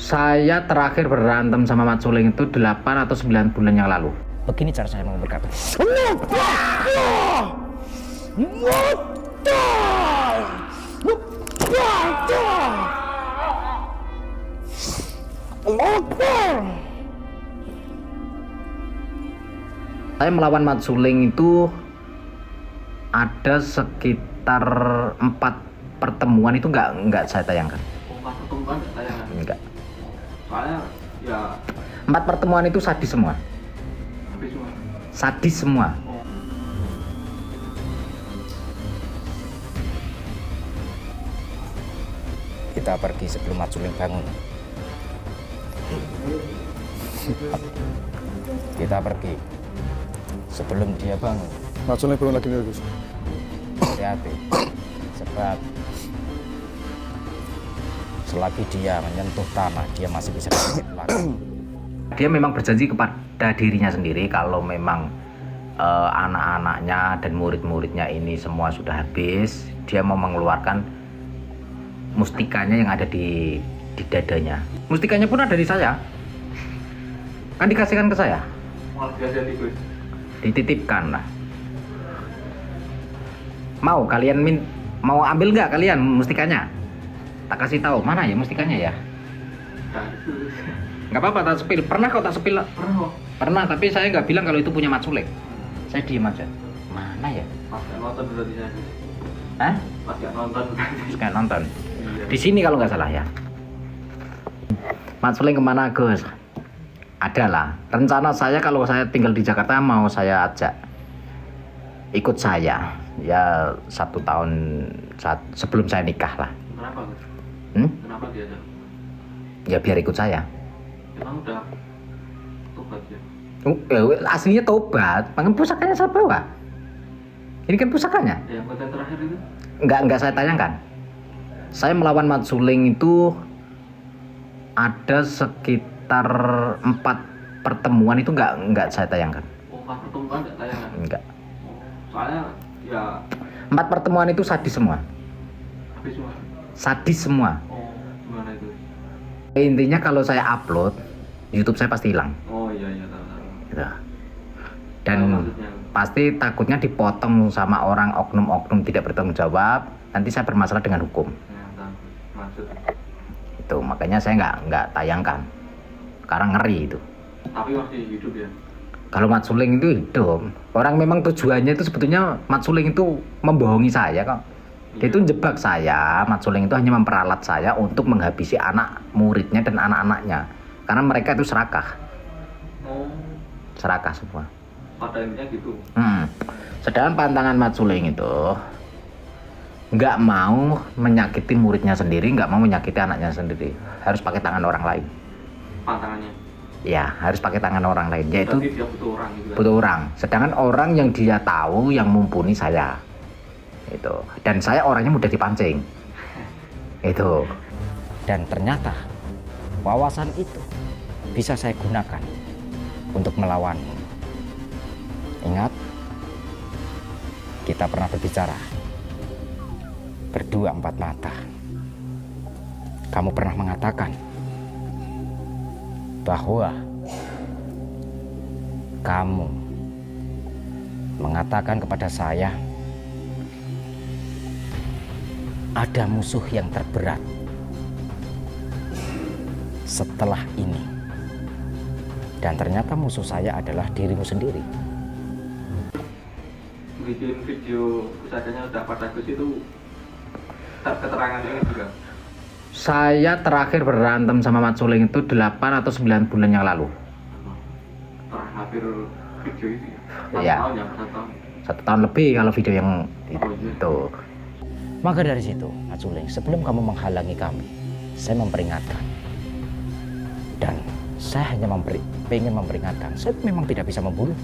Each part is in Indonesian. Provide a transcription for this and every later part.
Saya terakhir berantem sama Mat Suling itu 8 atau 9 bulan yang lalu. Begini cara saya mau berkata. Saya melawan Mat Suling itu ada sekitar 4 pertemuan itu nggak saya tayangkan. 4 pertemuan nggak tayangan? Enggak. Soalnya ya 4 pertemuan itu sadis semua. habis semua. Sadis semua. Oh. Kita pergi sebelum Mat Suling bangun. Kita pergi sebelum dia bangun. Mat Suling belum lagi nih, Gus. Hati-hati, sebab selagi dia menyentuh tanah, dia masih bisa bangkit lagi. Dia memang berjanji kepada dirinya sendiri kalau memang anak-anaknya dan murid-muridnya ini semua sudah habis, dia mau mengeluarkan mustikanya yang ada di dadanya. Mustikanya pun ada di saya. Kan dikasihkan ke saya. Malah biasa nih Gus. Dititipkan lah. Mau kalian mau ambil nggak kalian mustikanya? Tak kasih tahu mana ya mustikanya ya. Nah, itu Nggak apa-apa tak sepil. Pernah kok tak sepil? pernah kok. Pernah, tapi saya nggak bilang kalau itu punya Mat Suling. Saya diem aja. Mana ya? Pas nggak nonton berarti saya. Hah? Pas nggak nonton berarti. Terus kayak nonton. Iya. Di sini kalau nggak salah ya. Mat Suling kemana Gus? Ada lah. Rencana saya kalau saya tinggal di Jakarta mau saya ajak ikut saya. Ya 1 tahun sebelum saya nikah lah. Kenapa Gus? Kenapa dia ada? Ya biar ikut saya. Emang udah tobat ya? Aslinya tobat. Makanya pusakanya saya bawa. Ini kan pusakanya. Yang konten terakhir itu? Enggak saya tayangkan. Saya melawan Mat Suling itu ada sekitar 4 pertemuan itu nggak saya tayangkan. Oh, 4 pertemuan nggak tayangan? Enggak. Oh, soalnya ya 4 pertemuan itu sadis semua. habis semua. Sadis semua. Oh, gimana itu? Intinya kalau saya upload, YouTube saya pasti hilang. Oh iya tahu. Gitu. Dan Maksudnya? pasti takutnya dipotong sama orang oknum-oknum tidak bertanggung jawab. Nanti saya bermasalah dengan hukum. Ya, tahu. Maksud. Itu makanya saya nggak tayangkan. Karena ngeri itu. Tapi masih hidup ya? Kalau Mat Suling itu hidup. Orang memang tujuannya itu sebetulnya Mat Suling itu membohongi saya kok. Dia itu jebak saya. Mat Suling itu hanya memperalat saya untuk menghabisi anak muridnya dan anak-anaknya. Karena mereka itu serakah. Oh, Serakah semua. pada intinya gitu. Sedangkan pantangan Mat Suling itu nggak mau menyakiti muridnya sendiri, nggak mau menyakiti anaknya sendiri. Harus pakai tangan orang lain. Pantangannya. Ya, harus pakai tangan orang lain. Yaitu Berarti dia butuh orang gitu kan? butuh orang. Sedangkan orang yang dia tahu yang mumpuni saya. Itu. Dan saya orangnya mudah dipancing. Itu. Dan ternyata wawasan itu bisa saya gunakan untuk melawanmu. Ingat, kita pernah berbicara berdua 4 mata. Kamu pernah mengatakan bahwa kamu mengatakan kepada saya ada musuh yang terberat setelah ini, dan ternyata musuh saya adalah dirimu sendiri. Bikin video pusakanya udah pada Gus itu keterangannya juga. Saya terakhir berantem sama Mat Suling itu 8 atau 9 bulan yang lalu. Hampir video itu ya? Iya. 1 tahun ya? 1 tahun? 1 tahun lebih kalau video yang Oh, iya. itu. Maka dari situ, Mat Suling, sebelum kamu menghalangi kami, saya memperingatkan. Dan saya hanya ingin memperingatkan. Saya memang tidak bisa membunuh.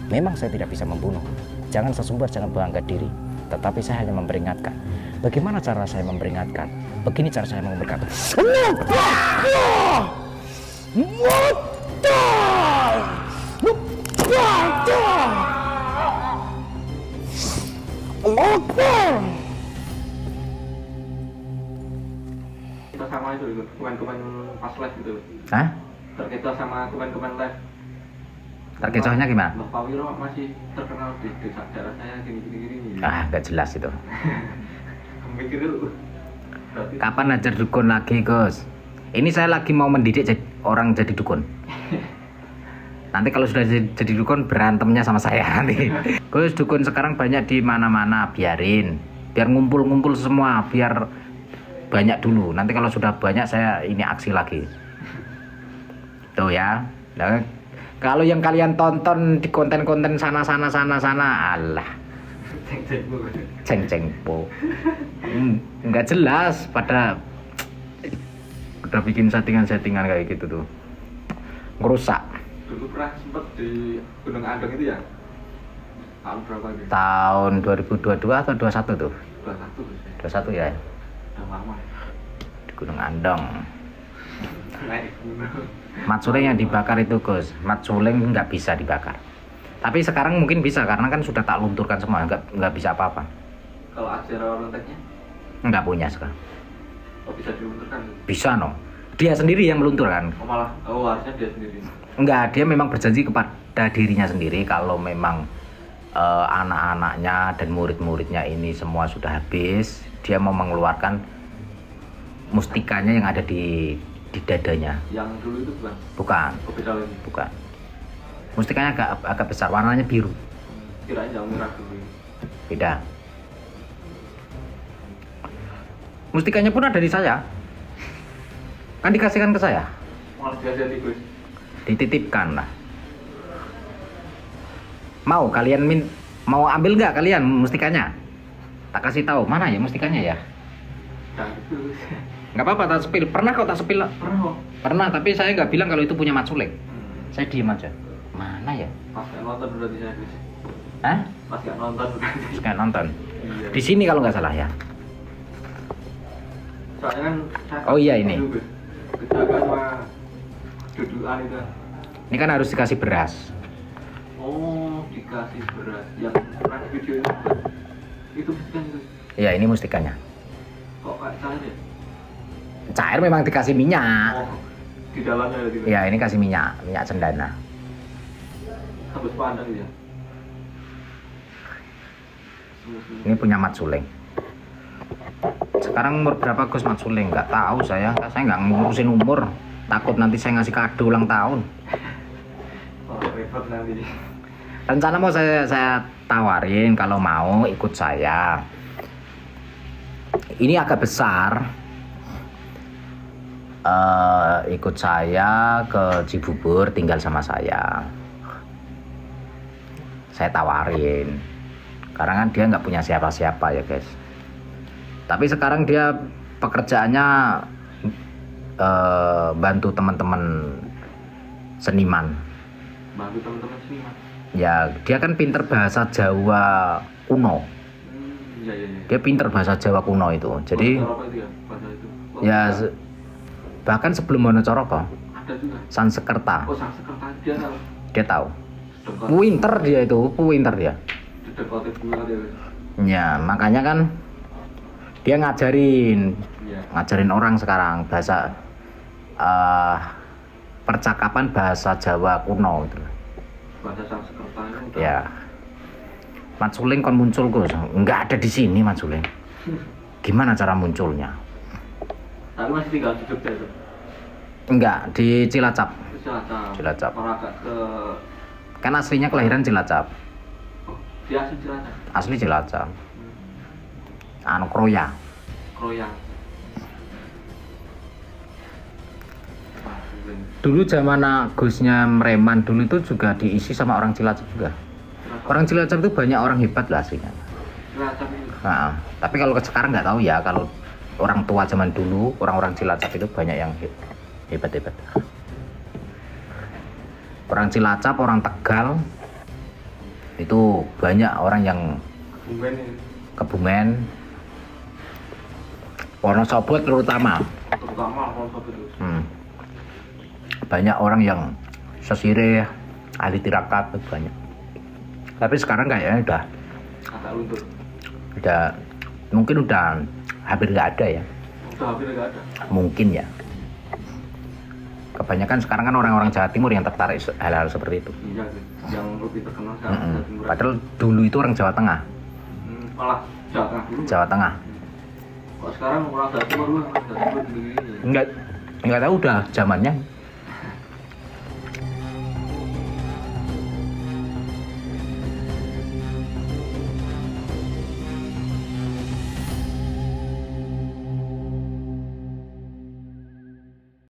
Memang saya tidak bisa membunuh. Jangan sesumbar, jangan bangga diri. Tetapi saya hanya memperingatkan. Bagaimana cara saya memperingatkan? Begini cara saya mau berkata. Kita sama itu. komen-komen pas live gitu. Hah? Terkecoh sama komen-komen live. Terkecohnya gimana? Mbak Pak Wiro masih terkenal di desa daerah saya gini. Ah, nggak jelas itu. Mikir dulu. Berarti Kapan ajar dukun lagi, Gus? Ini saya lagi mau mendidik orang jadi dukun. Nanti kalau sudah jadi dukun berantemnya sama saya nanti. Gus, dukun sekarang banyak di mana-mana, biarin. Biar ngumpul-ngumpul semua, biar banyak dulu. Nanti kalau sudah banyak saya ini aksi lagi. Tuh ya. Nah, kalau yang kalian tonton di konten-konten sana, alah, ceng-cengpo. Nggak jelas, pada udah bikin settingan-settingan kayak gitu tuh. Ngerusak. dulu pernah sempet di Gunung Andong itu ya? Tahun berapa ini? Tahun 2022 atau 21 tuh? 21 21 ya, udah lama ya. di Gunung Andong. Naik gunung. Mat suling yang dibakar itu, Gus. Mat suling nggak bisa dibakar. Tapi sekarang mungkin bisa karena kan sudah tak lunturkan semua, nggak bisa apa-apa. Kalau aksara lonteknya? Nggak punya sekarang. Oh bisa dilunturkan? Bisa no. Dia sendiri yang melunturkan. Oh malah, harusnya dia sendiri. Enggak, dia memang berjanji kepada dirinya sendiri kalau memang anak-anaknya dan murid-muridnya ini semua sudah habis, dia mau mengeluarkan mustikanya yang ada di dadanya. Yang dulu itu bukan? Bukan, Oh beda lagi? bukan. Mustikanya agak besar, warnanya biru. Kirain yang merah dulu. Beda. Mustikanya pun ada di saya. Kan dikasihkan ke saya. Malah biasa Gus. Dititipkan lah. Mau kalian mau ambil nggak kalian mustikanya? Tak kasih tahu mana ya mustikanya ya. Nah gitu. Nggak apa-apa, tak sepil. Pernah kok tak sepil? Pernah kok. Pernah, tapi saya nggak bilang kalau itu punya Mat Suling. Saya diem aja. Mana ya? Pas gak nonton berarti saya Gus. Hah? Pas gak nonton berarti. Nggak nonton. Iya. Di sini kalau nggak salah ya. Soalnya kan saya Oh iya, ini. dulu, Gus. Kejagaan sama dudukan itu. Ini kan harus dikasih beras. Oh, dikasih beras. Yang pernah di video itu bukan? Itu bukan itu. Ya ini mustikanya. Kok kayak cair ya? Cair memang dikasih minyak. Oh, di dalamnya ada gitu. Ya ini kasih minyak cendana. Tembus pandang gitu ya. Ini punya Mat Suling. Sekarang umur berapa Gus Mat Suling? Nggak tahu saya nggak ngurusin umur. Takut nanti saya ngasih kado ulang tahun. Oh, repot nanti. Rencana mau saya tawarin kalau mau ikut saya. Ini agak besar. Ikut saya ke Cibubur, tinggal sama saya. Saya tawarin. Karena kan dia nggak punya siapa-siapa ya guys. Tapi sekarang dia pekerjaannya bantu teman-teman seniman. Bantu teman-teman sini mas. Ya, dia kan pinter bahasa Jawa kuno. Iya iya iya. Dia pinter bahasa Jawa kuno itu. Jadi Bahasa apa itu ya? Bahasa itu. Oh, ya bahkan sebelum Wonocoroko, ada juga. Sansekerta, Oh, sang sekretaris dia tahu. dia tahu. Sedekot. Pinter dia itu, pinter dia. Dekotif dulu dia. Gus. Ya, makanya kan dia ngajarin Iya. orang sekarang bahasa percakapan bahasa Jawa kuno gitu. Bahasa sang sekretaris itu. Ya. Mat Suling kon muncul Gus. Enggak ada di sini Mat Suling. Gimana cara munculnya? Tapi masih tinggal di Jogja itu. Enggak, di Cilacap. Itu Cilacap. Cilacap. Orang agak ke. Kan aslinya kelahiran Cilacap. Oh, dia asli Cilacap. Asli Cilacap. Anu Kroya. Kroyang. Wah, keren. Dulu zaman Gusnya Mereman dulu itu juga diisi sama orang Cilacap juga. Cilacap. Orang Cilacap itu banyak orang hebat lah aslinya. Cilacap itu. Nah, tapi kalau sekarang nggak tahu ya, kalau orang tua zaman dulu orang-orang Cilacap itu banyak yang hebat-hebat. Orang Cilacap, orang Tegal itu banyak orang yang Bumben ini. Kebumen, Wonosobo terutama. Terutama kalau itu. Banyak orang yang sesirih, ahli tirakat itu banyak. Tapi sekarang kayaknya Agak luntur. udah mungkin udah hampir nggak ada ya. Udah hampir nggak ada. Mungkin ya. Kebanyakan sekarang kan orang-orang Jawa Timur yang tertarik hal-hal seperti itu. Iya sih, yang lebih terkenal sekarang Jawa Timur. Padahal dulu itu orang Jawa Tengah. Malah Jawa Tengah dulu. Jawa Tengah. Kok sekarang orang Jawa Timur begini. Enggak tahu udah zamannya